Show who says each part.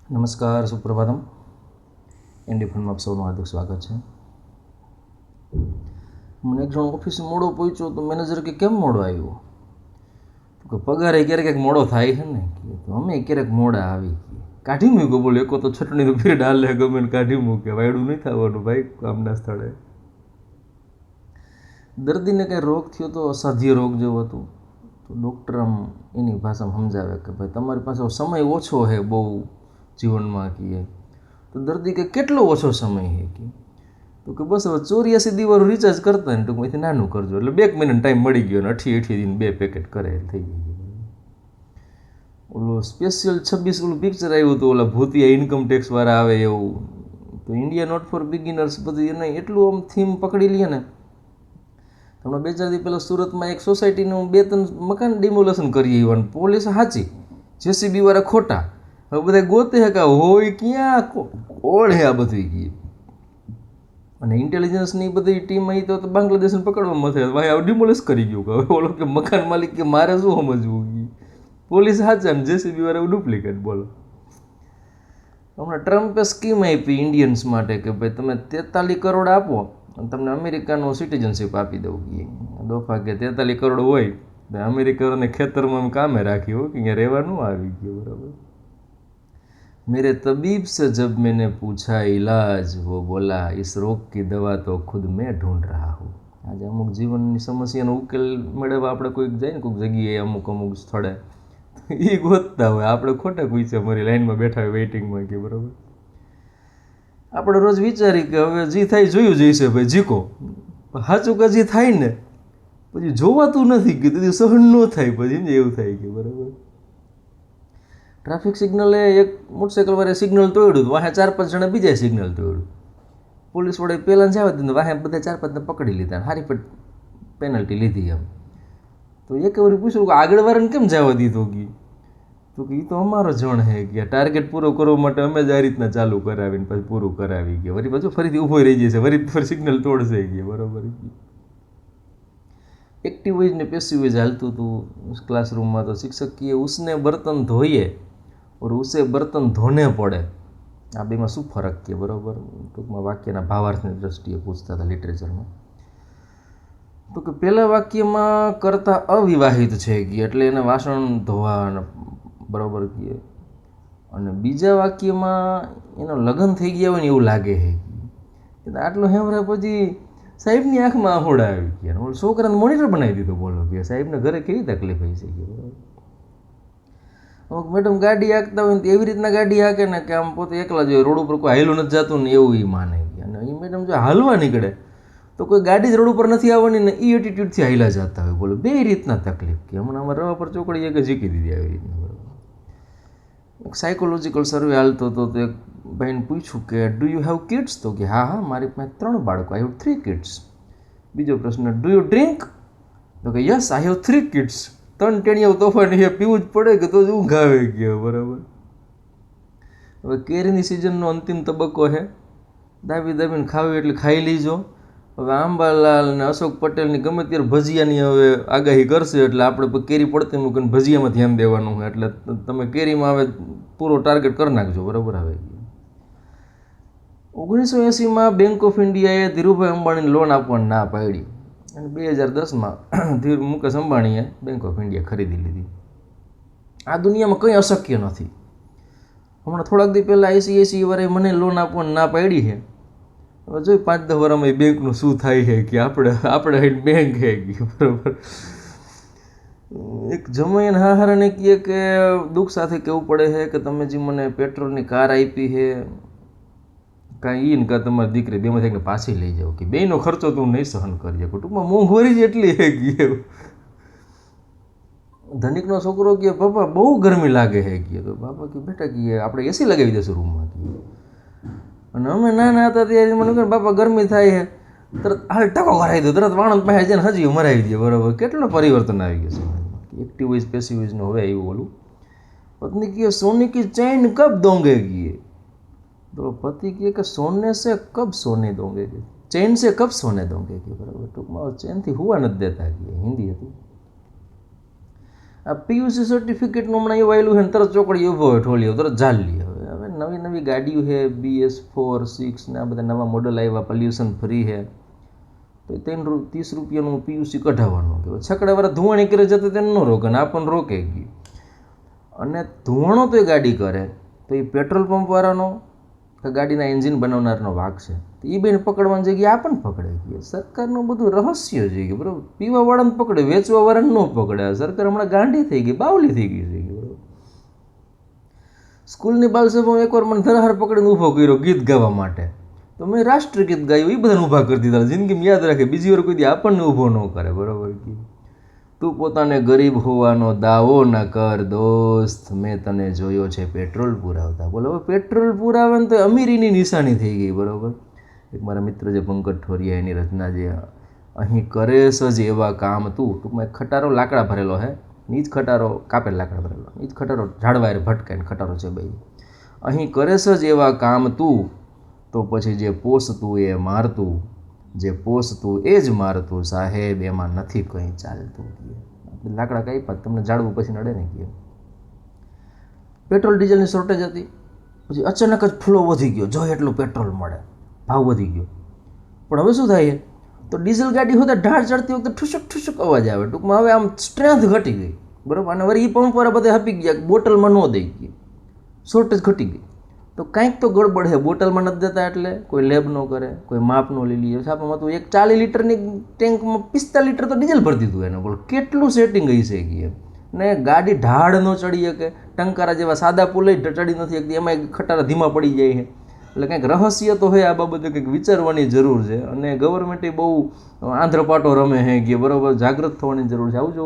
Speaker 1: નમસ્કાર, સુપ્રભાતમ. એનડી ફોનમાં આપ સૌનું હાર્દિક સ્વાગત છે. મને એક જણ ઓફિસ મોડો પહોંચ્યો તો મેનેજર કે કેમ મોડો આવ્યો? તો કે પગારે ક્યારેક મોડો થાય છે ને, તો અમે ક્યારેક મોડા આવી ગઈએ. કાઢી મૂક્યો, બોલે એકો તો છટણીનો પીરિયડ હાલે ગમે ને કાઢી મૂકે. વાયડું નહીં થવાનું ભાઈ કામના સ્થળે. દર્દીને કંઈ રોગ થયો તો અસાધ્ય રોગ જેવો હતો, તો ડૉક્ટર આમ એની ભાષામાં સમજાવે કે ભાઈ તમારી પાસે સમય ઓછો છે બહુ જીવનમાં કહીએ. તો દર્દી કે કેટલો ઓછો સમય છે કે? તો કે બસ હવે 84 દીવાનું રિચાર્જ કરતા ને ટૂંકમાંથી નાનું કરજો એટલે 2 મિનિટ ટાઈમ મળી ગયો ને 88 દિન 2 પેકેટ કરે થઈ ગયું. ઓલું સ્પેશિયલ 26 ઓલું પિક્ચર આવ્યું હતું, ઓલા ભૂતિયા ઇન્કમ ટેક્સ વાળા આવે એવું. તો ઇન્ડિયા નોટ ફોર બિગિનર્સ બધું એને એટલું આમ થીમ પકડી લઈએ ને. હમણાં 2-4 દી પહેલાં સુરતમાં એક સોસાયટીનું 2-3 મકાન ડિમોલેશન કરી આવ્યા, પોલીસ સાચી, જેસીબી વાળા ખોટા. હવે બધા ગોતે કે હોય ક્યાં કોણ હે આ બધું ગઈ. અને ઇન્ટેલિજન્સની બધી ટીમ અહીં તો બાંગ્લાદેશને પકડવામાં થાય ભાઈ આ ડિમોલિશ કરી ગયું. કે હવે ઓલો કે મકાન માલિક કે મારે શું સમજવું ગઈ, પોલીસ સાચા ને જેસીબી વાળા ડુપ્લિકેટ. બોલો. હમણાં ટ્રમ્પે સ્કીમ આપી ઇન્ડિયન્સ માટે કે ભાઈ તમે 43 કરોડ આપો અને તમને અમેરિકાનો સિટીઝનશીપ આપી દઉં. દોફા કે 43 કરોડ હોય તો અમેરિકાને ખેતરમાં કામે રાખી હોય કે અહીંયા રહેવાનું આવી ગયું. બરાબર. मेरे तबीब से जब मैंने पूछा इलाज, वो बोला इस रोग की दवा तो खुद मैं ढूंढ रहा हूँ. આજે અમુક જીવનની સમસ્યાનો ઉકેલ મેળવવા આપણે કોઈક જાય ને કોઈક જગ્યાએ અમુક સ્થળે એ ગોતતા હોય, આપણે ખોટા પૂછે મારી લાઈનમાં બેઠા હોય વેઇટિંગમાં કે. બરાબર. આપણે રોજ વિચારી કે હવે જે થાય જોયું જઈશે ભાઈ જીકો, સાચું કે જે થાય ને પછી જોવાતું નથી કે તેથી સહન ન થાય પછી એવું થાય કે. બરાબર. ટ્રાફિક સિગ્નલે એક મોટરસાઇકલ વાળે સિગ્નલ તોડ્યું, વાહે 4-5 જણા બીજા સિગ્નલ તોડ્યું. પોલીસ વડે પહેલાં જ આવે વાહે બધા 4-5ને પકડી લીધા, હારી પેનલ્ટી લીધી. એમ તો એક વાર પૂછ્યું કે આગળ વાળાને કેમ જવા દીધો ગઈ? તો કે એ તો અમારો જણ હે કે ટાર્ગેટ પૂરો કરવા માટે અમે જ આ રીતના ચાલુ કરાવીને પછી પૂરું કરાવી ગયા. વળી પાછું ફરીથી ઊભો રહી જશે, ફરી સિગ્નલ તોડશે ગયા. બરાબર. एक्टिव वेज ने पैसिव वेज हालતું હતું ક્લાસરૂમમાં. તો શિક્ષક કહે ઉસને બર્તન ધોઈએ और उसे बर्तन धोने पड़े, આ બેમાં શું ફરક કે? બરાબર. ટૂંકમાં વાક્યના ભાવાર્થની દ્રષ્ટિએ પૂછતા હતા લિટરેચરમાં. તો કે પહેલા વાક્યમાં કરતા અવિવાહિત છે કે એટલે એને વાસણ ધોવા બરાબર કહે, અને બીજા વાક્યમાં એનો લગ્ન થઈ ગયા હોય ને એવું લાગે છે. આટલું હેમરા પછી સાહેબની આંખમાં આહોડા આવી ગયા. ઓલો છોકરાને મોનિટર બનાવી દીધો. બોલો કે સાહેબને ઘરે કેવી તકલીફ થઈ છે કે. અમુક મેડમ ગાડી હાંકતા હોય ને તો એવી રીતના ગાડી હાંકે ને કે આમ પોતે એકલા જ હોય, રોડ ઉપર કોઈ હાયલું નથી જતું ને એવું એ માને. અને એ મેડમ જો હાલવા નીકળે તો કોઈ ગાડી જ રોડ ઉપર નથી આવવાની ને એ એટીટ્યૂડથી હાઈલા જતા હોય. બોલો બે રીતના તકલીફ કે. હમણાં અમારે રવા પર ચોકડી એક જીકી દીધી આવી રીતના. બરાબર. એક સાયકોલોજીકલ સર્વે હાલતો હતો તો એક ભાઈને પૂછ્યું કે ડુ યુ હેવ કિડ્સ? તો કે હા મારી પાસે 3 બાળકો, આઈ હેવ 3 કિડ્સ. બીજો પ્રશ્ન ડુ યુ ડ્રિંક? તો કે યસ આઈ હેવ 3 કિડ્સ. 3 ટેણીઓ તોફાની એ પીવું જ પડે કે તો જ ઊંઘ આવે ગયો. બરાબર. હવે કેરીની સિઝનનો અંતિમ તબક્કો છે. દાબીને ખાવી એટલે ખાઈ લીજો. હવે આંબાલાલ ને અશોક પટેલની ગમે ત્યારે ભજીયાની હવે આગાહી કરશે એટલે આપણે કેરી પડતી મૂકીને ભજીયામાં ધ્યાન દેવાનું હોય. એટલે તમે કેરીમાં હવે પૂરો ટાર્ગેટ કરી નાખજો. બરાબર. આવે 1980માં બેંક ઓફ ઇન્ડિયાએ ધીરુભાઈ અંબાણીને લોન આપવાની ના પાડી અને 2010માં મુકેશ અંબાણીએ બેંક ઓફ ઇન્ડિયા ખરીદી લીધી. આ દુનિયામાં કંઈ અશક્ય નથી. હમણાં થોડાક દી પહેલાં આઈસીઆઈસી વાળાએ મને લોન આપવાની ના પાડી છે. હવે જોઈ 5-10 વર્ષમાં એ બેંકનું શું થાય છે કે આપણે બેંક છે કે. બરાબર. એક જમાઈને હાહારાને કહે કે દુઃખ સાથે કહેવું પડે છે કે તમે જે મને પેટ્રોલની કાર આપી છે કાંઈ ઈ ને કાં તમારી દીકરી બેમાંથી એકને પાછી લઈ જાઓ કે બેયનો ખર્ચો તું નહીં સહન કરી શકો. ટૂંકમાં મોંઘવારી જ એટલી છે કે. ધનિકનો છોકરો કહે પપ્પા બહુ ગરમી લાગે છે કે. તો બાપા કે બેટા કહે આપણે એસી લગાવી દઈશું રૂમમાં કે. અને અમે નાના હતા ત્યારે મને કહે બાપા ગરમી થાય છે તરત હાલ ટકો કરાવી દો, તરત વાણંદ પાસે જઈને હજી મરાવી દે. બરાબર. કેટલો પરિવર્તન આવી ગયો છે. एक्टिव वेज पैसिव वेज નો હવે આવ્યું બોલું. पत्नी की सोने की चैन कब दोगे की? तो पति કહે કે सोने से कब सोने दोगे की, चैन से कब सोने दोगे की. બરાબર. ટૂંકમાં ચેનથી હુવા નથી દેતા કે હિન્દી હતી. આ પીયુસી સર્ટિફિકેટનું હમણાં એવું આવેલું છે ને તરત ચોકડી ઊભો હોય ઠોલીઓ તરત ઝાલ લે. હવે નવી નવી ગાડીઓ છે BS4 6 ને આ બધા નવા મોડલ આવ્યા, પોલ્યુશન ફ્રી છે, તો 30 રૂપિયાનું PUC કઢાવવાનું કે છકડાવાળા ધુવાણી કરે જતો તેને ન રોકે ને આપણને રોકે ગયું. અને ધુવાણો તો એ ગાડી કરે તો એ પેટ્રોલ પંપવાળાનો કે ગાડીના એન્જિન બનાવનારનો ભાગ છે, તો એ બેને પકડવાની જગ્યાએ આપણને પકડે ગઈ. સરકારનું બધું રહસ્ય છે કે બરાબર, પીવાવાળાને પકડે, વેચવાવાળાને ન પકડે. સરકાર હમણાં ગાંડી થઈ ગઈ, બાવલી થઈ ગઈ છે બરાબર. સ્કૂલની બાલસભામાં એકવાર મને ધરાહાર પકડીને ઊભો કર્યો ગીત ગાવા માટે, તો મેં રાષ્ટ્રગીત ગાયું, એ બધાને ઊભા કરી દીધા. જિંદગીમાં યાદ રાખે, બીજી વાર કોઈ દી આપણને ઊભો ન કરે બરાબર. તું પોતાને ગરીબ હોવાનો દાવો ન કર દોસ્ત, મેં તને જોયો છે પેટ્રોલ પુરાવતા. બોલો, હવે પેટ્રોલ પુરાવે ને તો અમીરીની નિશાની થઈ ગઈ બરાબર. એક મારા મિત્ર જે પંકજ ઠોરિયા, એની રચના જે અહીં કરેશ જ એવા કામ તું, ટૂંકમાં એક ખટારો લાકડા ભરેલો હે, નીચ ખટારો કાપેલ લાકડા ભરેલો, નીચ ખટારો ઝાડવાય ભટકાઈને ખટારો છે ભાઈ. અહીં કરેશ જ એવા કામ તું, તો પછી જે પોસતું એ મારતું, જે પોસતું એ જ મારતું, સાહેબ એમાં નથી કંઈ ચાલતું. લાકડા કઈ પાત તમને ઝાડવું પછી નડે ને કે. પેટ્રોલ ડીઝલની શોર્ટેજ હતી, પછી અચાનક જ ફ્લો વધી ગયો, જો એટલું પેટ્રોલ મળે, ભાવ વધી ગયો. પણ હવે શું થાય, તો ડીઝલ ગાડી હોતા ઢાળ ચડતી વખતે ઠુસક ઠુસક અવાજ આવે. ટૂંકમાં હવે આમ સ્ટ્રેન્થ ઘટી ગઈ બરાબર. અને વળી એ પંપવાળા બધા આપી ગયા, બોટલમાં ન દઈ ગઈ, શોર્ટેજ ઘટી ગઈ. તો કાંઈક તો ગડબડ છે, બોટલમાં નથી દેતા એટલે કોઈ લેબ ન કરે, કોઈ માપ ન લઈ લઈએ. છાપામાં તો એક 40 લીટરની ટેન્કમાં 45 લીટર તો ડીઝલ ભરી દીધું એને. બોલો કેટલું સેટિંગ હશે કે. ને ગાડી ઢાળ ન ચડી શકે, ટંકારા જેવા સાદા પુલ ચડી નથી શકતી, એમાં ખટારા ધીમા પડી જાય છે. એટલે કંઈક રહસ્ય તો હોય, આ બાબતે કંઈક વિચારવાની જરૂર છે. અને ગવર્મેન્ટે બહુ આંધ્રપાટો રમે છે કે બરાબર, જાગૃત થવાની જરૂર છે. આવું જો